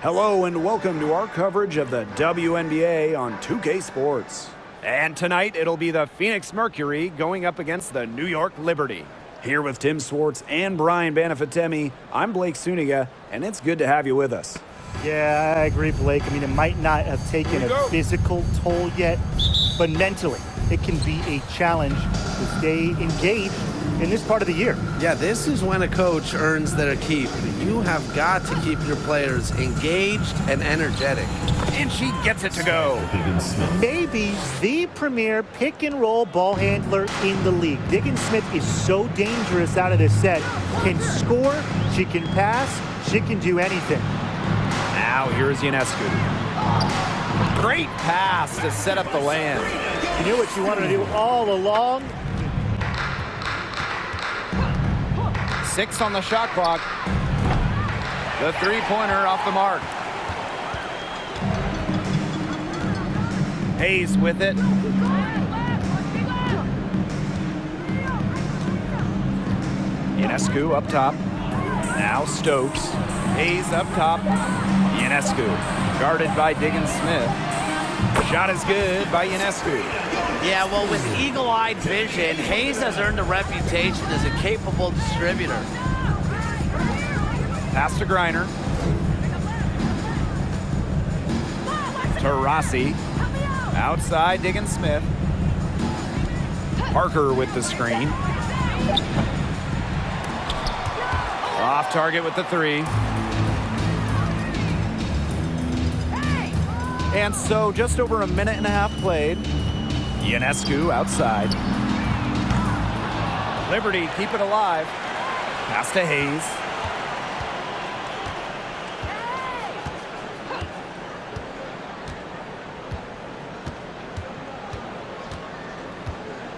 Hello and welcome to our coverage of the WNBA on 2K Sports. And tonight it'll be the Phoenix Mercury going up against the New York Liberty. Here with Tim Swartz and Brian Banafitemi, I'm Blake Suniga, and it's good to have you with us. Yeah, I agree, Blake. I mean, it might not have taken a physical toll yet, but mentally, it can be a challenge to stay engaged in this part of the year. Yeah, this is when a coach earns their keep. You have got to keep your players engaged and energetic. And she gets it to go. Maybe the premier pick-and-roll ball handler in the league. Diggins Smith is so dangerous out of this set. Can score, she can pass, she can do anything. Now here's Ionescu. Great pass to set up the land. You knew what you wanted to do all along. 6 on the shot clock. The three-pointer off the mark. Hayes with it. Ionescu up top. Now Stokes. Hayes up top. Ionescu guarded by Diggins Smith. Shot is good by Ionescu. Yeah, well, with eagle-eyed vision, Hayes has earned a reputation as a capable distributor. Pass to Griner. To Rossi. Outside, Diggins Smith. Parker with the screen. Off target with the three. And so just over a minute and a half played. Ionescu outside. Liberty keep it alive. Pass to Hayes.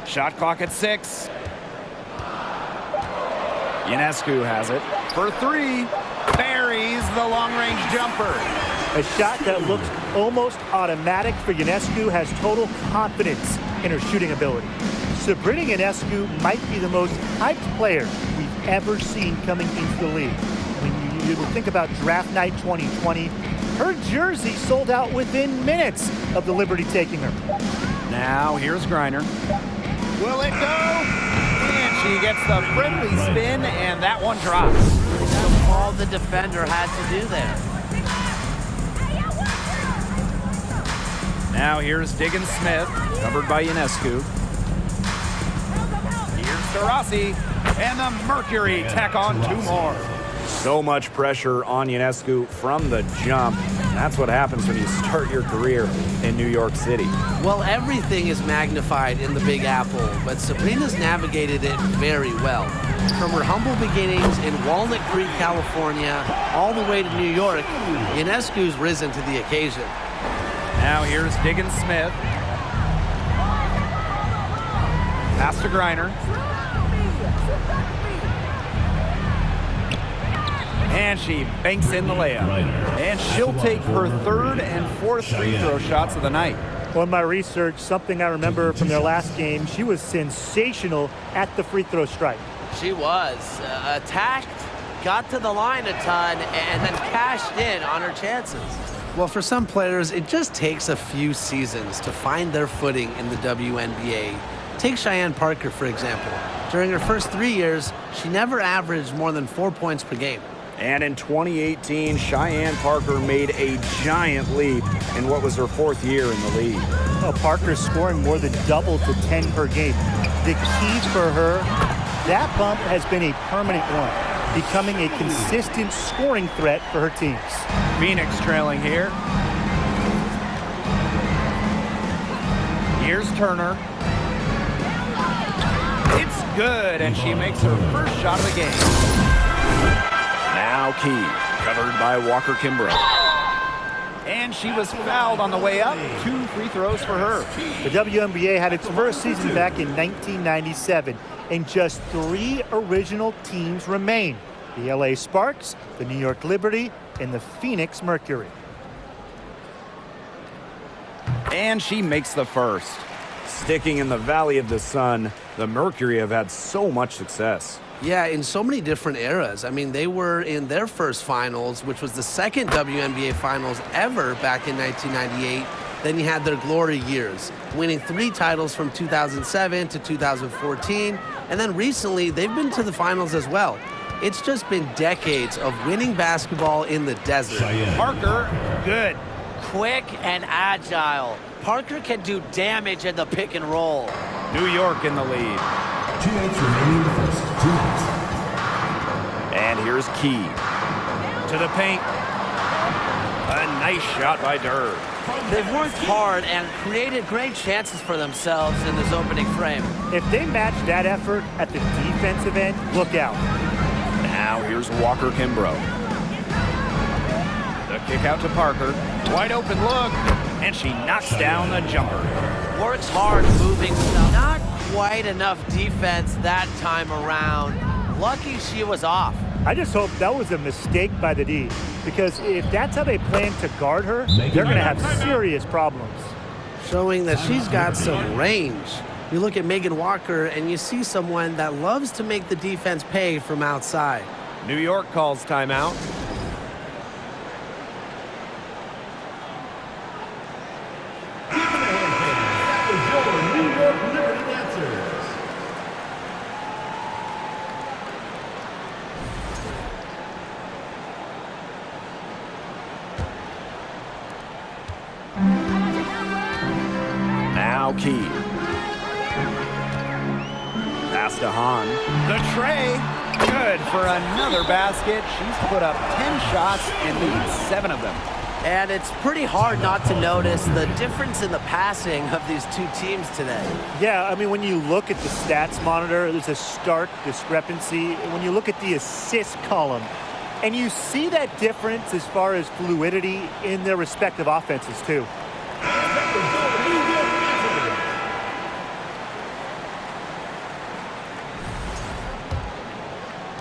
Shot clock at 6. Ionescu has it for 3. Buries the long-range jumper. A shot that looks almost automatic for Ionescu, has total confidence in her shooting ability. Sabrina Ionescu might be the most hyped player we've ever seen coming into the league. When you think about draft night 2020, her jersey sold out within minutes of the Liberty taking her. Now here's Griner. Will it go? And she gets the friendly spin, and that one drops. That's all the defender had to do there. Now here's Diggins Smith, covered by Ionescu. Here's to Rossi, and the Mercury tack on 2 more. So much pressure on Ionescu from the jump. That's what happens when you start your career in New York City. Well, everything is magnified in the Big Apple, but Sabrina's navigated it very well. From her humble beginnings in Walnut Creek, California, all the way to New York, Ionescu's risen to the occasion. Now here's Diggins Smith. Pass to Griner. And she banks in the layup. And she'll take her 3rd and 4th free throw shots of the night. Well, in my research, something I remember from their last game, she was sensational at the free throw strike. She was. Attacked, got to the line a ton, and then cashed in on her chances. Well, for some players, it just takes a few seasons to find their footing in the WNBA. Take Cheyenne Parker, for example. During her first 3 years, she never averaged more than 4 points per game. And in 2018, Cheyenne Parker made a giant leap in what was her 4th year in the league. Well, Parker's scoring more than double to 10 per game. The keys for her, that bump has been a permanent one, becoming a consistent scoring threat for her teams. Phoenix trailing here. Here's Turner. It's good, and she makes her first shot of the game. Now Key, covered by Walker Kimbrough. And she was fouled on the way up. 2 free throws for her. The WNBA had its first season back in 1997, and just 3 original teams remain: the LA Sparks, the New York Liberty, and the Phoenix Mercury. And she makes the first. Sticking in the Valley of the Sun, the Mercury have had so much success. Yeah, in so many different eras. I mean, they were in their first finals, which was the second WNBA finals ever back in 1998. Then you had their glory years, winning 3 titles from 2007 to 2014. And then recently, they've been to the finals as well. It's just been decades of winning basketball in the desert. Parker, good. Quick and agile. Parker can do damage in the pick and roll. New York in the lead. 2 minutes remaining in the first. 2 minutes. And here's Key. To the paint. A nice shot by Durr. They've worked hard and created great chances for themselves in this opening frame. If they match that effort at the defensive end, look out. Now here's Walker Kimbrough. The kick out to Parker. Wide open look. And she knocks down the jumper. Works hard moving. Not quite enough defense that time around. Lucky she was off. I just hope that was a mistake by the D, because if that's how they plan to guard her, they're going to have serious problems. Showing that she's got some range. You look at Megan Walker and you see someone that loves to make the defense pay from outside. New York calls timeout. Now Key. Pass to Hahn. The tray. Good for another basket. She's put up 10 shots and leads 7 of them. And it's pretty hard not to notice the difference in the passing of these two teams today. Yeah, I mean, when you look at the stats monitor, there's a stark discrepancy. When you look at the assist column, and you see that difference as far as fluidity in their respective offenses, too.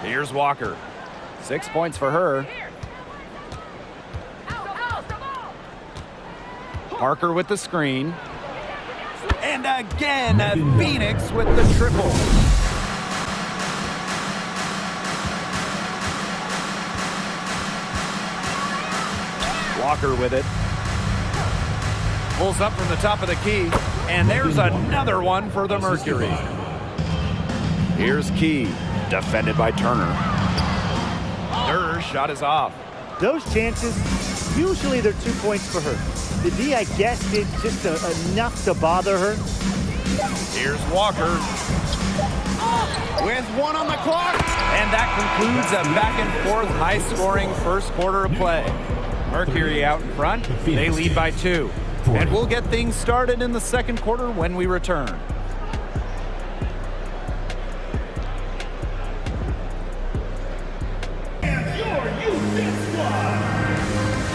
Here's Walker. 6 points for her. Parker with the screen. And again, Phoenix with the triple. Walker with it. Pulls up from the top of the key. And there's another one for the Mercury. Here's Key. Defended by Turner. Durr's shot is off. Those chances, usually they're 2 points for her. The D, I guess, did just enough to bother her. Here's Walker. With 1 on the clock. And that concludes a back-and-forth, high-scoring first quarter of play. Mercury out in front. They lead by 2. And we'll get things started in the second quarter when we return.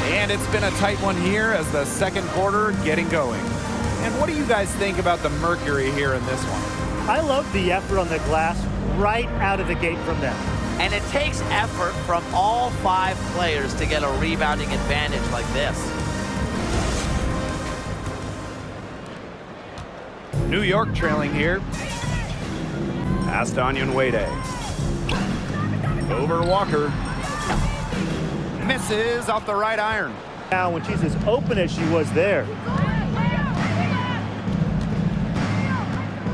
And it's been a tight one here as the second quarter getting going. And what do you guys think about the Mercury here in this one? I love the effort on the glass right out of the gate from them. And it takes effort from all 5 players to get a rebounding advantage like this. New York trailing here. Pass to Onyenwere. Over Walker. Misses off the right iron. Now, when she's as open as she was there.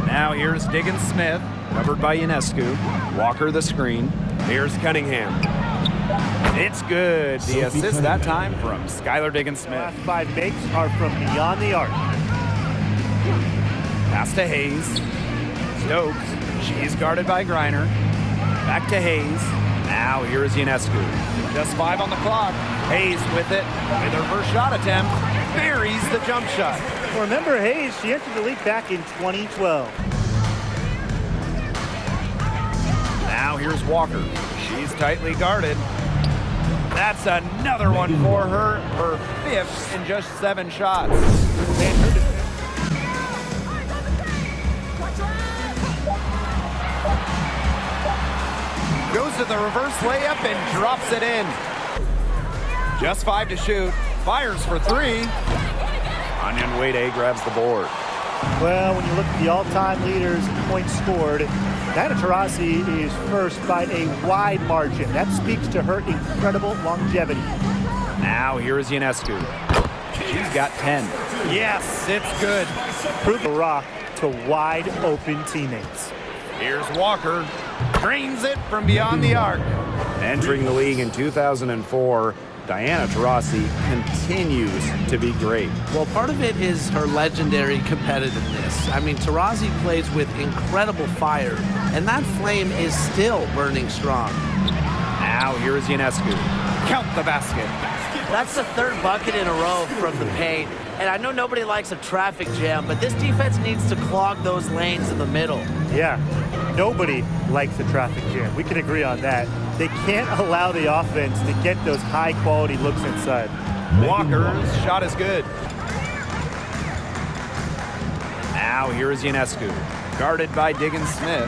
Now here's Diggins-Smith, covered by Ionescu. Walker the screen. Here's Cunningham. It's good. The assist that time from Skylar Diggins-Smith. Last 5 makes are from beyond the arc. Pass to Hayes. Stokes. She's guarded by Griner. Back to Hayes. Now here's Ionescu. Just 5 on the clock. Hayes with it. With her first shot attempt. Buries the jump shot. Well, remember Hayes, she entered the league back in 2012. Now here's Walker. She's tightly guarded. That's another one for her. Her 5th in just 7 shots. Goes to the reverse layup and drops it in. Just 5 to shoot. Fires for 3. Onyenwere grabs the board. Well, when you look at the all-time leaders in points scored, Diana Taurasi is first by a wide margin. That speaks to her incredible longevity. Now here is Ionescu. She's got 10. Yes, it's good. Prove the rock to wide open teammates. Here's Walker. Drains it from beyond the arc. Entering the league in 2004, Diana Taurasi continues to be great. Well, part of it is her legendary competitiveness. I mean, Taurasi plays with incredible fire, and that flame is still burning strong. Now here is Ionescu. Count the basket. That's the third bucket in a row from the paint. And I know nobody likes a traffic jam, but this defense needs to clog those lanes in the middle. Yeah, nobody likes the traffic jam. We can agree on that. They can't allow the offense to get those high-quality looks inside. Walker's shot is good. Now here is Ionescu. Guarded by Diggins Smith.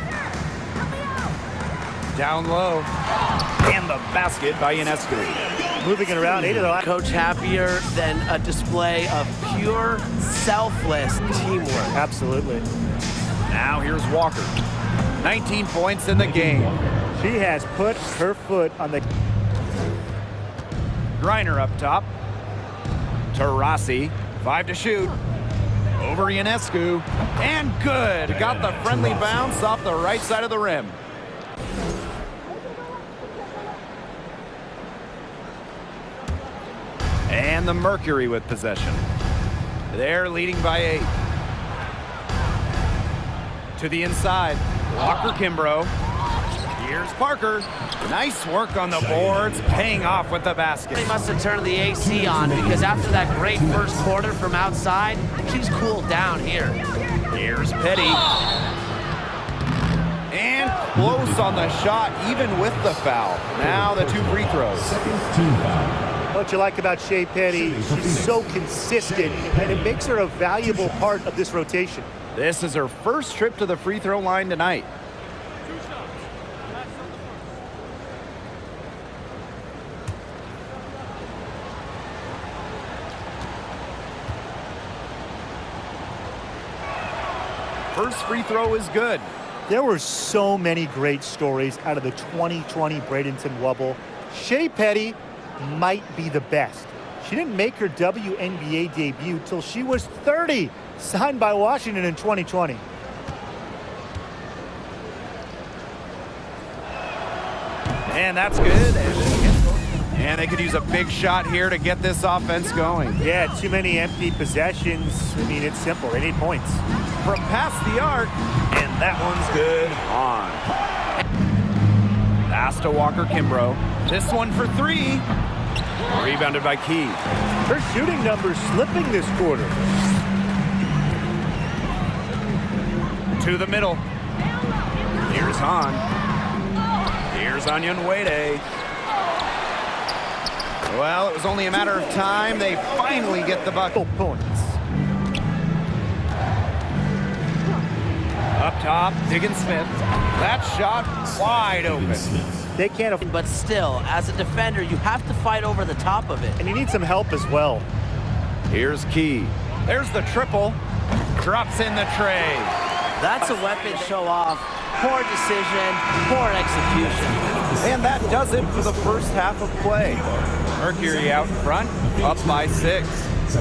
Down low. And the basket by Ionescu. Moving it around, 8 of the last. Coach happier than a display of pure, selfless teamwork. Absolutely. Now here's Walker. 19 points in the game. She has put her foot on the... Griner up top. Taurasi, 5 to shoot. Over Ionescu. And good. Got the friendly bounce off the right side of the rim. And the Mercury with possession. They're leading by 8. To the inside. Walker Kimbrough. Here's Parker. Nice work on the boards, paying off with the basket. They must have turned the AC on because after that great first quarter from outside, she's cooled down here. Here's Petty. And close on the shot, even with the foul. Now the 2 free throws. Team foul. What you like about Shea Petty, she's so consistent, and it makes her a valuable part of this rotation. This is her first trip to the free throw line tonight. First free throw is good. There were so many great stories out of the 2020 Bradenton Wubble. Shea Petty might be the best. She didn't make her WNBA debut till she was 30, signed by Washington in 2020. And that's good. And they could use a big shot here to get this offense going. Yeah, too many empty possessions. I mean, it's simple. They need points. From past the arc, and that one's good on. Pass to Walker Kimbrough. This one for 3. Rebounded by Key. Her shooting numbers slipping this quarter. To the middle. Here's Han. Here's Onion Wade. Well, it was only a matter of time. They finally get the bucket. Points. Up top, Diggins Smith. That shot wide open. They can't afford, But still, as a defender, you have to fight over the top of it. and you need some help as well. Here's Key. There's the triple. Drops in the tray. That's a weapon to show off. Poor decision, poor execution. And that does it for the first half of play. Mercury out in front, up by 6.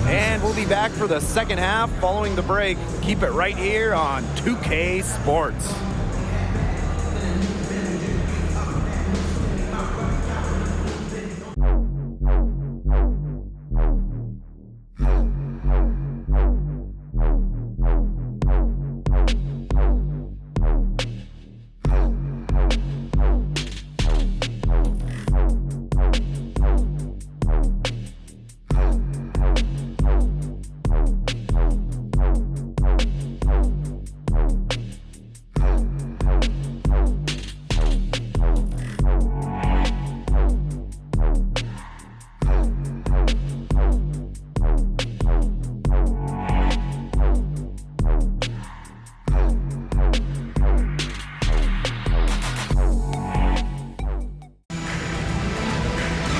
And we'll be back for the second half following the break. Keep it right here on 2K Sports.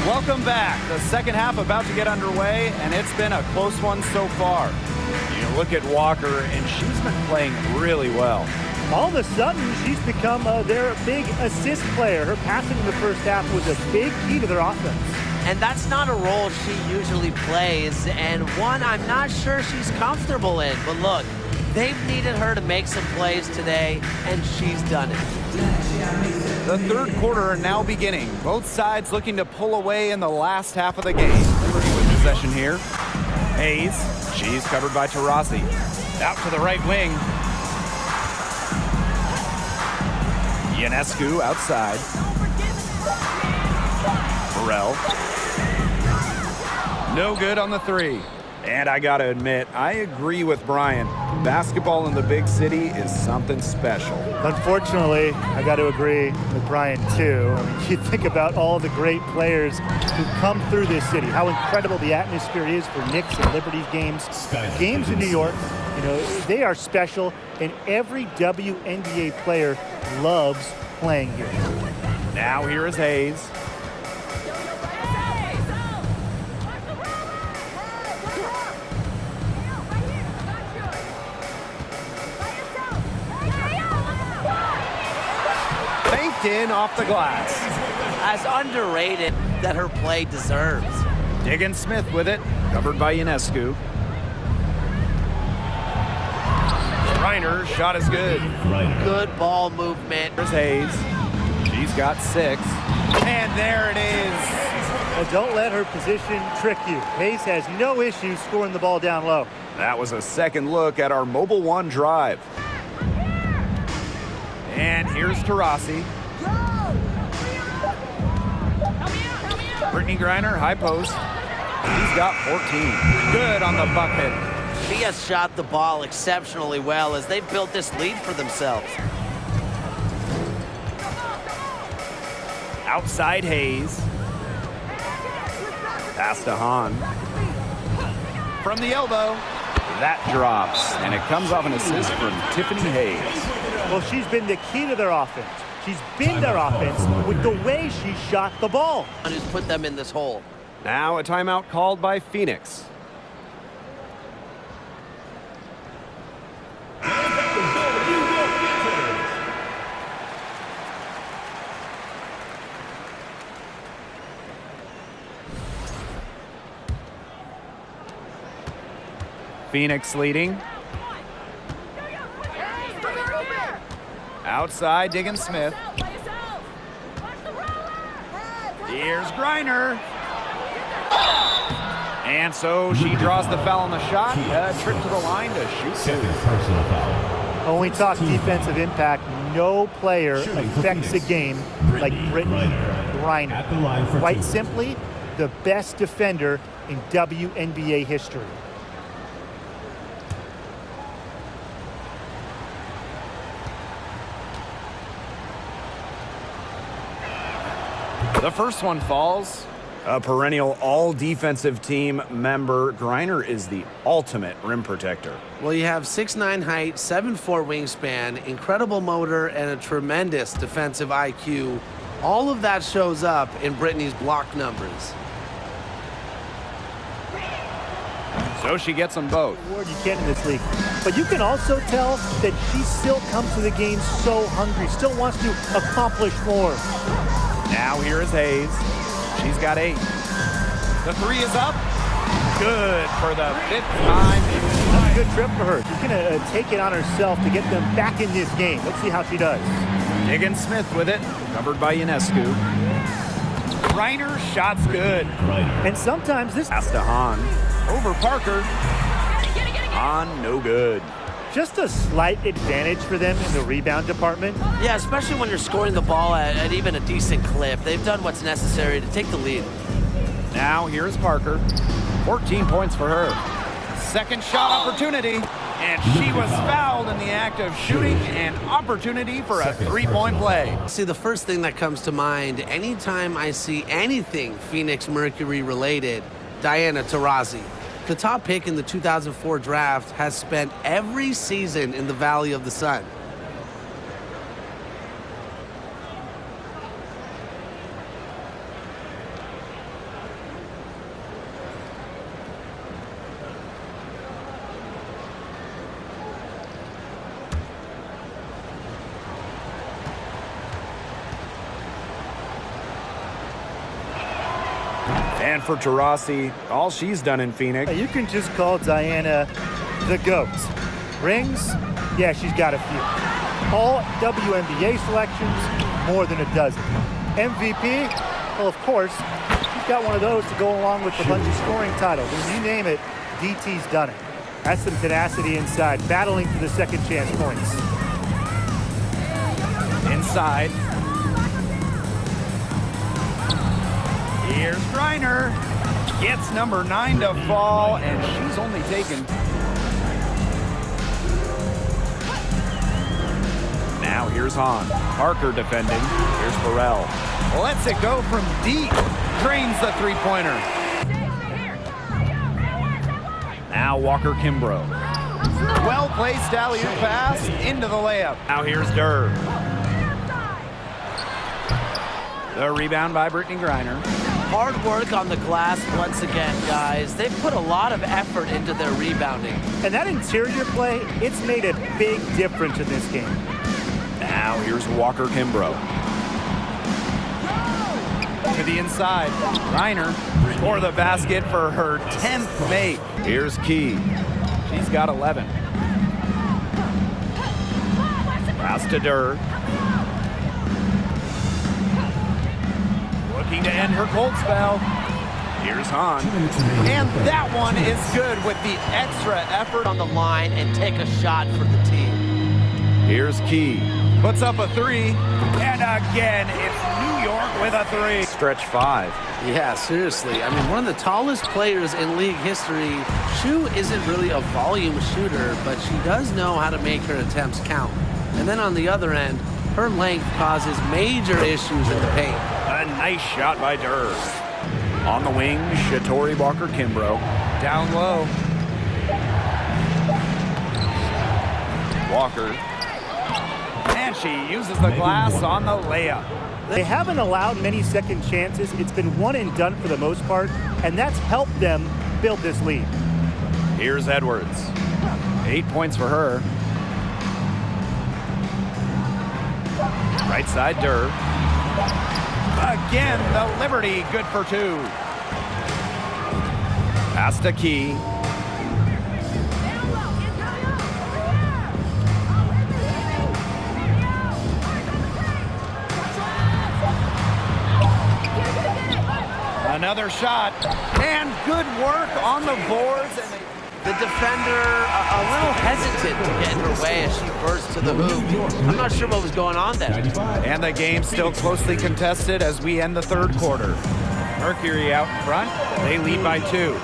Welcome back. The second half about to get underway, and it's been a close one so far. You look at Walker, and she's been playing really well. All of a sudden, she's become their big assist player. Her passing in the first half was a big key to their offense. And that's not a role she usually plays, and one I'm not sure she's comfortable in. But look, they've needed her to make some plays today, and she's done it. The third quarter now beginning. Both sides looking to pull away in the last half of the game. Liberty with possession here. Hayes, she's covered by Taurasi. Out to the right wing. Ionescu outside. Burrell. No good on the three. And I gotta admit, I agree with Brian. Basketball in the big city is something special. Unfortunately, I got to agree with Brian too. I mean, you think about all the great players who come through this city, how incredible the atmosphere is for Knicks and Liberty games. Games in New York, you know, they are special, and every WNBA player loves playing here. Now here is Hayes. Banked in off the glass. As underrated that her play deserves. Diggins Smith with it, covered by Ionescu. Reiner, shot is good. Good ball movement. Here's Hayes. She's got 6. And there it is. Well, don't let her position trick you. Hayes has no issue scoring the ball down low. That was a second look at our Mobile One drive. And here's Taurasi. Brittany Griner, high post. He's got 14. Good on the bucket. She has shot the ball exceptionally well as they've built this lead for themselves. Outside Hayes. Pass to Hahn. From the elbow. That drops, and it comes off an assist from Tiffany Hayes. Well, she's been the key to their offense. She's been their offense with the way she shot the ball. And who's put them in this hole. Now a timeout called by Phoenix. Phoenix leading. Outside, Diggins Smith. Here's Griner. And so she draws the foul on the shot. Trip to the line to shoot 2. When we talk defensive impact, no player affects a game like Brittany Griner. Quite simply, the best defender in WNBA history. The first one falls. A perennial all-defensive team member, Griner is the ultimate rim protector. Well, you have 6'9" height, 7'4" wingspan, incredible motor, and a tremendous defensive IQ. All of that shows up in Brittany's block numbers. So she gets them both. You can in this league. But you can also tell that she still comes to the game so hungry, still wants to accomplish more. Now here is Hayes. She's got 8. The 3 is up. Good for the 5th time. That's a good trip for her. She's going to take it on herself to get them back in this game. Let's see how she does. Diggins Smith with it, covered by Ionescu. Griner, shot's good. And sometimes this... Pass to Hahn. Over Parker. Hahn, no good. Just a slight advantage for them in the rebound department. Yeah, especially when you're scoring the ball at even a decent clip. They've done what's necessary to take the lead. Now here's Parker. 14 points for her. Second shot opportunity. And she was fouled in the act of shooting, an opportunity for a 3-point play. See, the first thing that comes to mind anytime I see anything Phoenix Mercury related, Diana Taurasi. The top pick in the 2004 draft has spent every season in the Valley of the Sun. And for Taurasi, all she's done in Phoenix. You can just call Diana the GOAT. Rings? Yeah, she's got a few. All WNBA selections, more than a dozen. MVP? Well, of course, she's got one of those to go along with a bunch of scoring titles. When you name it, DT's done it. That's some tenacity inside, battling for the second chance points. Inside. Here's Griner. Gets number 9 to fall, and she's only taken. Now here's Hahn. Parker defending. Here's Burrell. Lets it go from deep. Drains the three-pointer. Now Walker Kimbrough. Well-placed alley-oop pass into the layup. Now here's Durr. The rebound by Brittany Griner. Hard work on the glass once again, guys. They've put a lot of effort into their rebounding. And that interior play, it's made a big difference in this game. Now here's Walker Kimbrough. To the inside. Griner for the basket for her 10th make. Here's Key. She's got 11. Pass to Durr. Looking to end her cold spell. Here's Hahn. And that one is good with the extra effort On the line and take a shot for the team. Here's Key. Puts up a 3. And again, it's New York with a 3. Stretch 5. Yeah, seriously. I mean, one of the tallest players in league history. Shu isn't really a volume shooter, but she does know how to make her attempts count. And then on the other end, her length causes major issues in the paint. A nice shot by Durr. On the wing, Shatori Walker Kimbrough. Down low. Walker. And she uses the glass on the layup. They haven't allowed many second chances. It's been one and done for the most part, and that's helped them build this lead. Here's Edwards. 8 points for her. Right side, Durr. Again, the Liberty, good for 2. Pass to Key. Another shot, and good work on the boards. And The defender a little hesitant to get in her way as she burst to the hoop. I'm not sure what was going on there. And the game still closely contested as we end the third quarter. Mercury out front. They lead by 2.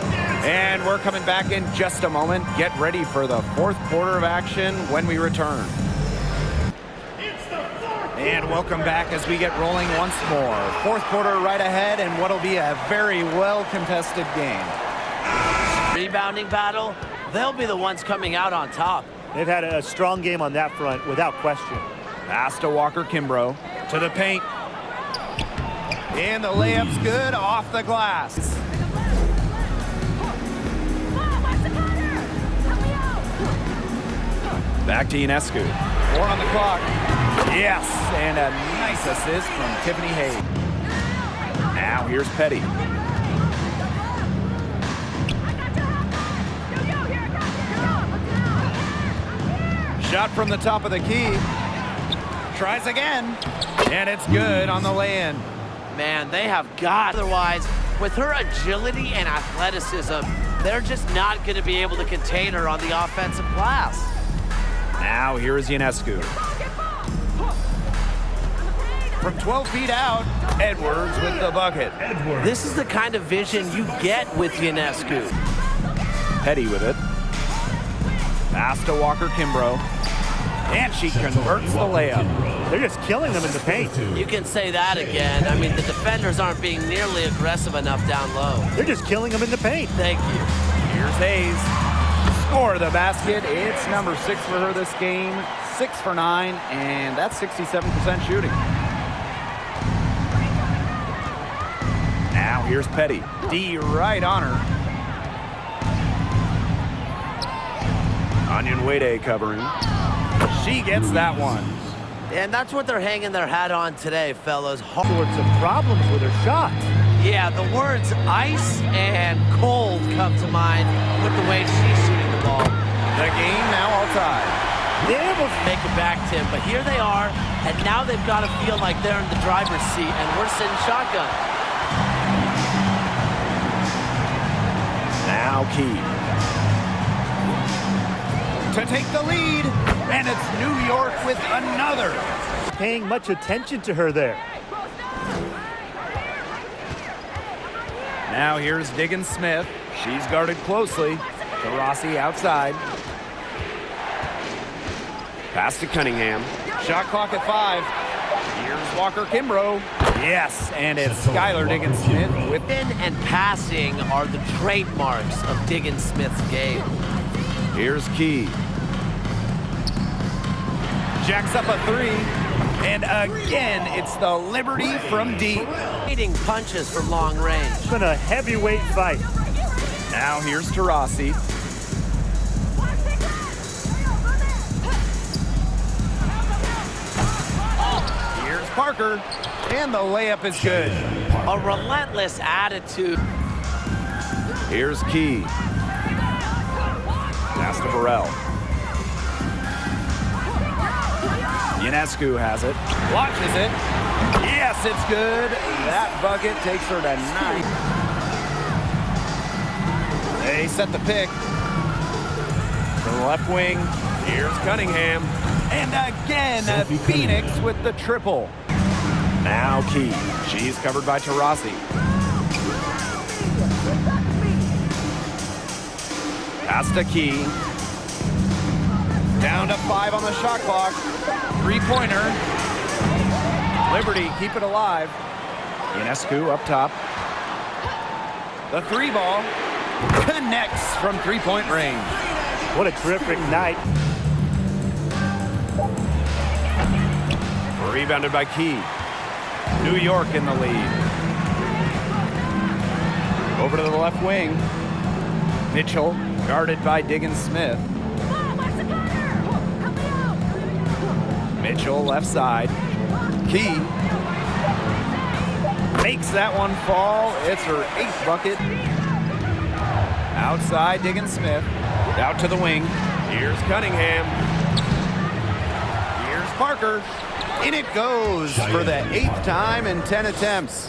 And we're coming back in just a moment. Get ready for the fourth quarter of action when we return. And welcome back as we get rolling once more. Fourth quarter right ahead, and what'll be a very well-contested game. Rebounding battle, they'll be the ones coming out on top. They've had a strong game on that front, without question. Pass to Walker Kimbrough. To the paint. And the layup's good off the glass. Back to Ionescu. 4 on the clock. Yes, and a nice assist from Tiffany Hayes. Now here's Petty. Shot from the top of the key. Tries again, and it's good on the lay-in. Man, they have got. Otherwise, with her agility and athleticism, they're just not going to be able to contain her on the offensive glass. Now here is Ionescu. From 12 feet out, Edwards with the bucket. This is the kind of vision you get with Ionescu. Petty with it. Pass to Walker Kimbrough. And she converts the layup. They're just killing them in the paint. You can say that again. I mean, the defenders aren't being nearly aggressive enough down low. They're just killing them in the paint. Thank you. Here's Hayes. Score the basket. It's number 6 for her this game. 6 for 9, and that's 67% shooting. Now here's Petty. D right on her. Onion Wade covering. She gets that one. And that's what they're hanging their hat on today, fellas. Sorts of problems with her shot. Yeah, the words ice and cold come to mind with the way she's shooting the ball. The game now all tied. They're able to make it back, Tim, but here they are, and now they've got to feel like they're in the driver's seat, and we're sitting shotgun. Now Key. To take the lead, and it's New York with another. Paying much attention to her there. Now here's Diggins Smith. She's guarded closely. Rossi outside. Pass to Cunningham. Shot clock at 5. Here's Walker Kimbrough. Yes, and it's Skylar Diggins Smith with Win and passing are the trademarks of Diggins Smith's game. Here's Key. Jacks up a 3. And again, it's the Liberty from deep. Hitting punches from long range. It's been a heavyweight fight. Now here's Taurasi. Here's Parker. And the layup is good. A relentless attitude. Here's Key. Pass to Burrell. Ionescu has it. Launches it. Yes, it's good. That bucket takes her to 9. They set the pick. To the left wing. Here's Cunningham. And again, Phoenix with the triple. Now Key. She's covered by Taurasi. Pass to Key. Down to 5 on the shot clock. Three-pointer. Liberty keep it alive. Ionescu up top. The 3-ball connects from three-point range. What a terrific night. Rebounded by Key. New York in the lead. Over to the left wing. Mitchell guarded by Diggins Smith. Mitchell left side. Key makes that one fall. It's her 8th bucket. Outside Diggins Smith. Out to the wing. Here's Cunningham. Here's Parker. In it goes for the 8th time in 10 attempts.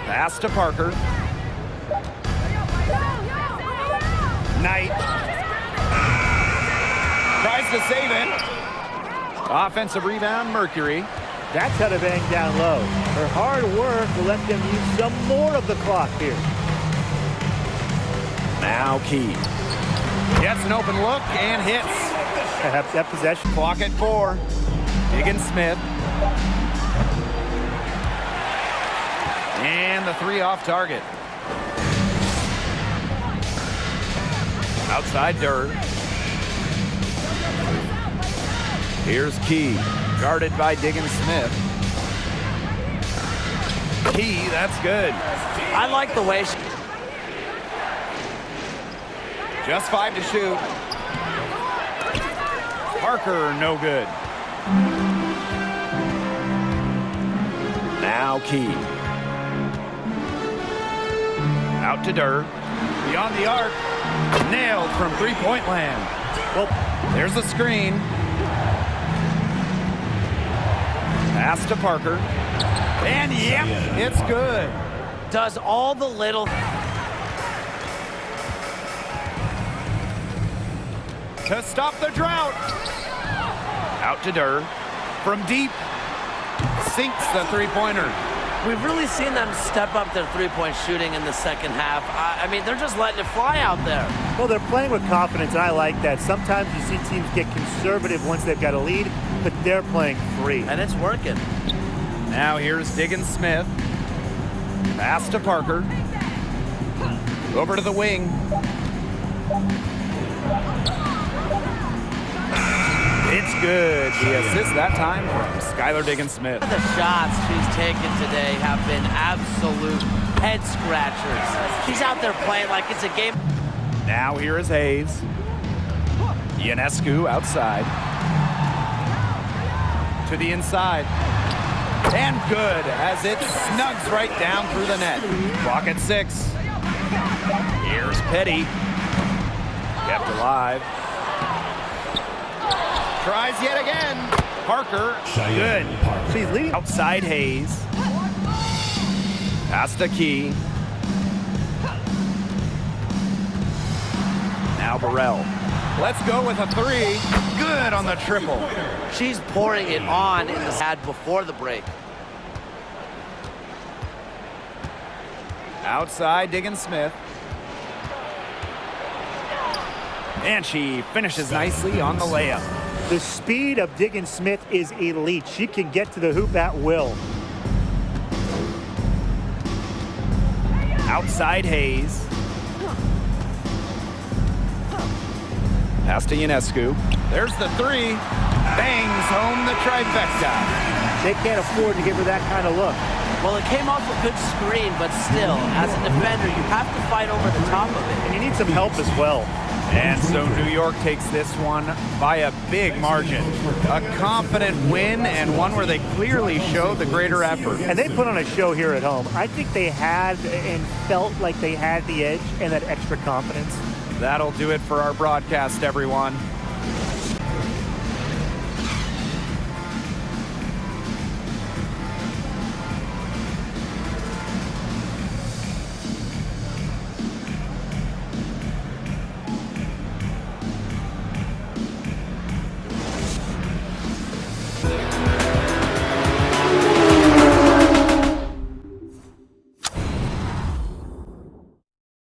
Pass to Parker. Knight tries to save it. Offensive rebound, Mercury. That's how to bang down low. Her hard work will let them use some more of the clock here. Now Key. Gets an open look and hits. That possession. Clock at 4. Diggins Smith. And the 3 off target. Outside Durr. Here's Key, guarded by Diggins Smith. Key, that's good. I like the way she... Just 5 to shoot. Parker, no good. Now Key. Out to Durr. Beyond the arc. Nailed from three-point land. Well, there's a screen. Pass to Parker. And yep, it's good. Does all the little... To stop the drought. Out to Durr. From deep. Sinks the three-pointer. We've really seen them step up their three-point shooting in the second half. I mean, they're just letting it fly out there. Well, they're playing with confidence, and I like that. Sometimes you see teams get conservative once they've got a lead, but they're playing free. And it's working. Now here's Diggins Smith. Pass to Parker. Over to the wing. It's good. The assist that time from Skylar Diggins Smith. The shots she's taken today have been absolute head scratchers. She's out there playing like it's a game. Now here is Hayes. Ionescu outside. To the inside. And good, as it snugs right down through the net. Clock at 6. Here's Petty. Kept alive. Tries yet again. Parker, good. She's leading. Outside Hayes. Pass to Key. Now Burrell. Let's go with a 3. Good on the triple. She's pouring it on in the pad before the break. Outside Diggins Smith. And she finishes nicely on the layup. The speed of Diggins Smith is elite. She can get to the hoop at will. Outside Hayes. Pass to Ionescu. There's the 3. Bangs home the trifecta. They can't afford to give her that kind of look. Well, it came off a good screen, but still, as a defender, you have to fight over the top of it. And you need some help as well. And so New York takes this one by a big margin. A confident win, and one where they clearly showed the greater effort. And they put on a show here at home. I think they had and felt like they had the edge and that extra confidence. That'll do it for our broadcast, everyone.